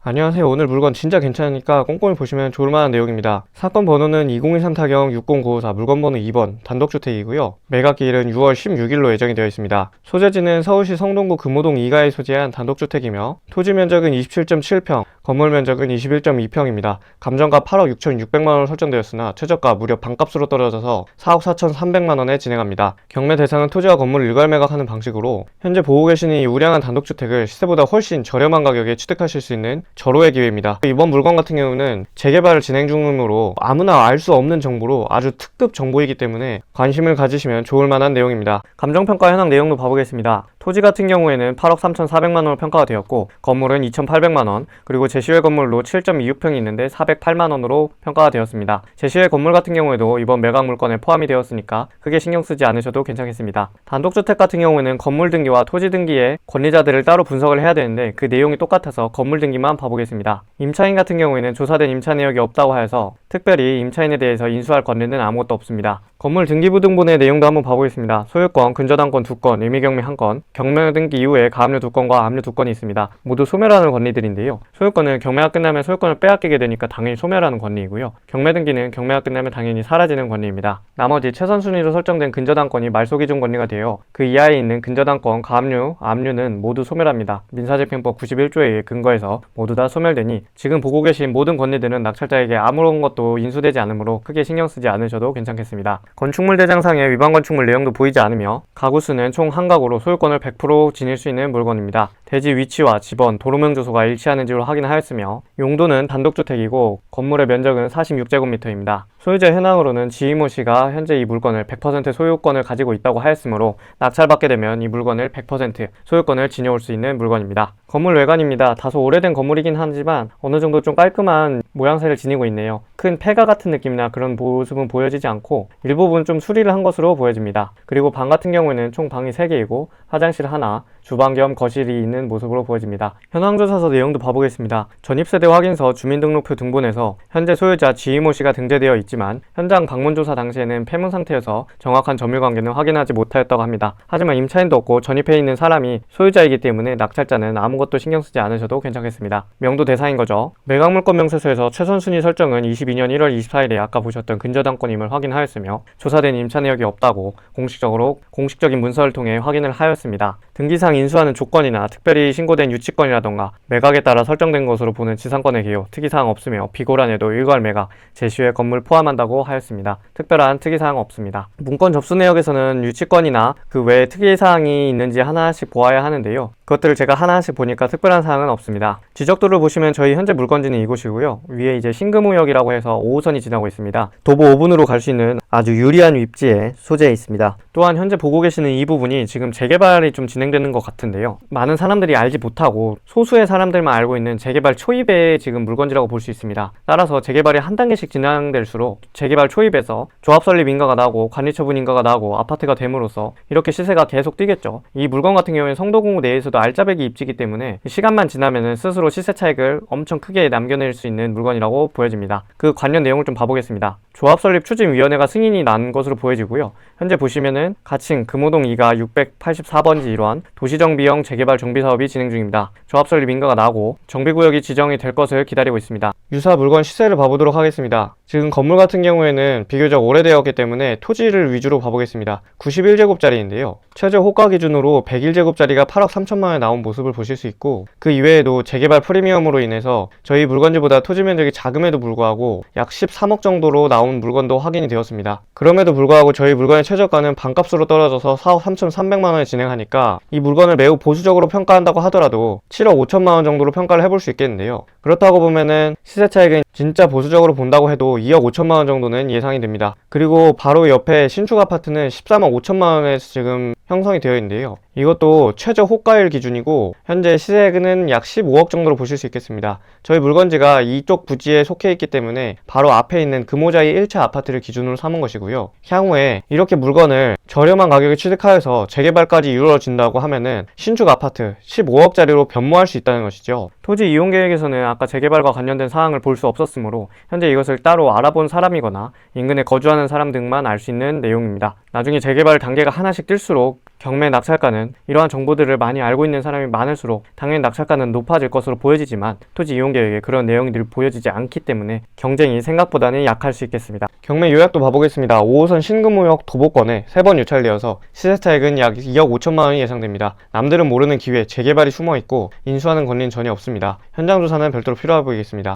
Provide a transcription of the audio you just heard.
안녕하세요. 오늘 물건 진짜 괜찮으니까 꼼꼼히 보시면 좋을 만한 내용입니다. 사건 번호는 2023-60954 물건 번호 2번 단독주택이고요. 매각기일은 6월 16일로 예정이 되어 있습니다. 소재지는 서울시 성동구 금호동 2가에 소재한 단독주택이며 토지 면적은 27.7평, 건물 면적은 21.2평입니다. 감정가 8억 6,600만원 설정되었으나 최저가 무려 반값으로 떨어져서 4억 4,300만원에 진행합니다. 경매 대상은 토지와 건물을 일괄 매각하는 방식으로 현재 보고 계시는 이 우량한 단독주택을 시세보다 훨씬 저렴한 가격에 취득하실 수 있는 절호의 기회입니다. 이번 물건 같은 경우는 재개발을 진행 중이므로 아무나 알 수 없는 정보로 아주 특급 정보이기 때문에 관심을 가지시면 좋을 만한 내용입니다. 감정평가 현황 내용도 봐보겠습니다. 토지 같은 경우에는 8억 3,400만원으로 평가가 되었고 건물은 2,800만원, 그리고 제시외 건물로 7.26평이 있는데 408만원으로 평가가 되었습니다. 제시외 건물 같은 경우에도 이번 매각 물건에 포함이 되었으니까 크게 신경 쓰지 않으셔도 괜찮겠습니다. 단독주택 같은 경우에는 건물 등기와 토지 등기의 권리자들을 따로 분석을 해야 되는데 그 내용이 똑같아서 건물 등기만 봐보겠습니다. 임차인 같은 경우에는 조사된 임차 내역이 없다고 하여서 특별히 임차인에 대해서 인수할 권리는 아무것도 없습니다. 건물 등기부등본의 내용도 한번 봐보겠습니다. 소유권, 근저당권 2건, 의미경매 1건, 경매 등기 이후에 가압류 2건과 압류 2건이 있습니다. 모두 소멸하는 권리들인데요. 소유권은 경매가 끝나면 소유권을 빼앗기게 되니까 당연히 소멸하는 권리이고요. 경매 등기는 경매가 끝나면 당연히 사라지는 권리입니다. 나머지 최선순위로 설정된 근저당권이 말소기준 권리가 되어 그 이하에 있는 근저당권, 가압류, 압류는 모두 소멸합니다. 민사집행법 91조에 근거해서 모두 다 소멸되니 지금 보고 계신 모든 권리들은 낙찰자에게 아무런 것도 인수되지 않으므로 크게 신경 쓰지 않으셔도 괜찮겠습니다. 건축물 대장상의 위반 건축물 내용도 보이지 않으며 가구수는 총 한 가구로 소유권을 100% 지닐 수 있는 물건입니다. 대지 위치와 집원, 도로명 주소가 일치하는지로 확인하였으며 용도는 단독주택이고 건물의 면적은 46제곱미터입니다. 소유자 현황으로는 지이모 씨가 현재 이 물건을 100% 소유권을 가지고 있다고 하였으므로 낙찰받게 되면 이 물건을 100% 소유권을 지녀올 수 있는 물건입니다. 건물 외관입니다. 다소 오래된 건물이긴 하지만 어느 정도 좀 깔끔한 모양새를 지니고 있네요. 큰 폐가 같은 느낌이나 그런 모습은 보여지지 않고 일부분 좀 수리를 한 것으로 보여집니다. 그리고 방 같은 경우에는 총 방이 3개이고 화장실 하나, 주방 겸 거실이 있는 모습으로 보여집니다. 현황조사서 내용도 봐보겠습니다. 전입세대 확인서, 주민등록표 등본에서 현재 소유자 지이모 씨가 등재되어 있지만 현장 방문조사 당시에는 폐문 상태여서 정확한 점유관계는 확인하지 못하였다고 합니다. 하지만 임차인도 없고 전입해 있는 사람이 소유자이기 때문에 낙찰자는 아무것도 신경 쓰지 않으셔도 괜찮겠습니다. 명도 대상인 거죠. 매각물건 명세서에서 최선순위 설정은 22년 1월 24일에 아까 보셨던 근저당권임을 확인하였으며 조사된 임차 내역이 없다고 공식적인 문서를 통해 확인을 하였습니다. 등기상 인수하는 조건이나 특별히 신고된 유치권이라던가 매각에 따라 설정된 것으로 보는 지상권의 개요, 특이사항 없으며 비고란에도 일괄 매각, 제시외 건물 포함한다고 하였습니다. 특별한 특이사항 없습니다. 문건 접수 내역에서는 유치권이나 그 외에 특이사항이 있는지 하나씩 보아야 하는데요. 그것들을 제가 하나씩 보니까 특별한 사항은 없습니다. 지적도를 보시면 저희 현재 물건지는 이곳이고요. 위에 이제 신금우역이라고 해서 5호선이 지나고 있습니다. 도보 5분으로 갈 수 있는 아주 유리한 위치에 소재해 있습니다. 또한 현재 보고 계시는 이 부분이 지금 재개발이 좀 진행되는 것 같은데요. 많은 사람들이 알지 못하고 소수의 사람들만 알고 있는 재개발 초입의 지금 물건지라고 볼 수 있습니다. 따라서 재개발이 한 단계씩 진행될수록 재개발 초입에서 조합 설립 인가가 나고 관리처분 인가가 나고 아파트가 됨으로써 이렇게 시세가 계속 뛰겠죠. 이 물건 같은 경우에는 성도공구 내에서도 알짜배기 입지이기 때문에 시간만 지나면 스스로 시세 차익을 엄청 크게 남겨낼 수 있는 물건이라고 보여집니다. 그 관련 내용을 좀 봐보겠습니다. 조합 설립 추진위원회가 승인이 난 것으로 보여지고요. 현재 보시면은 가칭 금호동 2가 684번지 일환 도시정비형 재개발 정비사업이 진행 중입니다. 조합 설립 인가가 나고 정비구역이 지정이 될 것을 기다리고 있습니다. 유사 물건 시세를 봐보도록 하겠습니다. 지금 건물 같은 경우에는 비교적 오래되었기 때문에 토지를 위주로 봐보겠습니다. 91제곱짜리인데요. 최저 호가 기준으로 101제곱짜리가 8억 3천만원에 나온 모습을 보실 수 있고 그 이외에도 재개발 프리미엄으로 인해서 저희 물건지보다 토지 면적이 작음에도 불구하고 약 13억 정도로 나온 물건도 확인이 되었습니다. 그럼에도 불구하고 저희 물건의 최저가는 반값으로 떨어져서 4억 3,300만원에 진행하니까 이 물건을 매우 보수적으로 평가한다고 하더라도 7억 5천만원 정도로 평가를 해볼 수 있겠는데요. 그렇다고 보면은 시세 차익은 진짜 보수적으로 본다고 해도 2억 5천만원 정도는 예상이 됩니다. 그리고 바로 옆에 신축 아파트는 13억 5천만원에 지금 형성이 되어 있는데요. 이것도 최저 호가일 기준이고 현재 시세는 약 15억 정도로 보실 수 있겠습니다. 저희 물건지가 이쪽 부지에 속해 있기 때문에 바로 앞에 있는 금호자이 1차 아파트를 기준으로 삼은 것이고요. 향후에 이렇게 물건을 저렴한 가격에 취득하여서 재개발까지 이루어진다고 하면은 신축 아파트 15억짜리로 변모할 수 있다는 것이죠. 토지 이용 계획에서는 아까 재개발과 관련된 사항을 볼 수 없었으므로 현재 이것을 따로 알아본 사람이거나 인근에 거주하는 사람 등만 알 수 있는 내용입니다. 나중에 재개발 단계가 하나씩 뜰수록 할수록 경매 낙찰가는 이러한 정보들을 많이 알고 있는 사람이 많을수록 당연히 낙찰가는 높아질 것으로 보여지지만 토지 이용 계획에 그런 내용들이 보여지지 않기 때문에 경쟁이 생각보다는 약할 수 있겠습니다. 경매 요약도 봐보겠습니다. 5호선 신금호역 도보권에 3번 유찰되어서 시세 차익은 약 2억 5천만 원이 예상됩니다. 남들은 모르는 기회, 재개발이 숨어있고 인수하는 권리는 전혀 없습니다. 현장 조사는 별도로 필요해 보이겠습니다.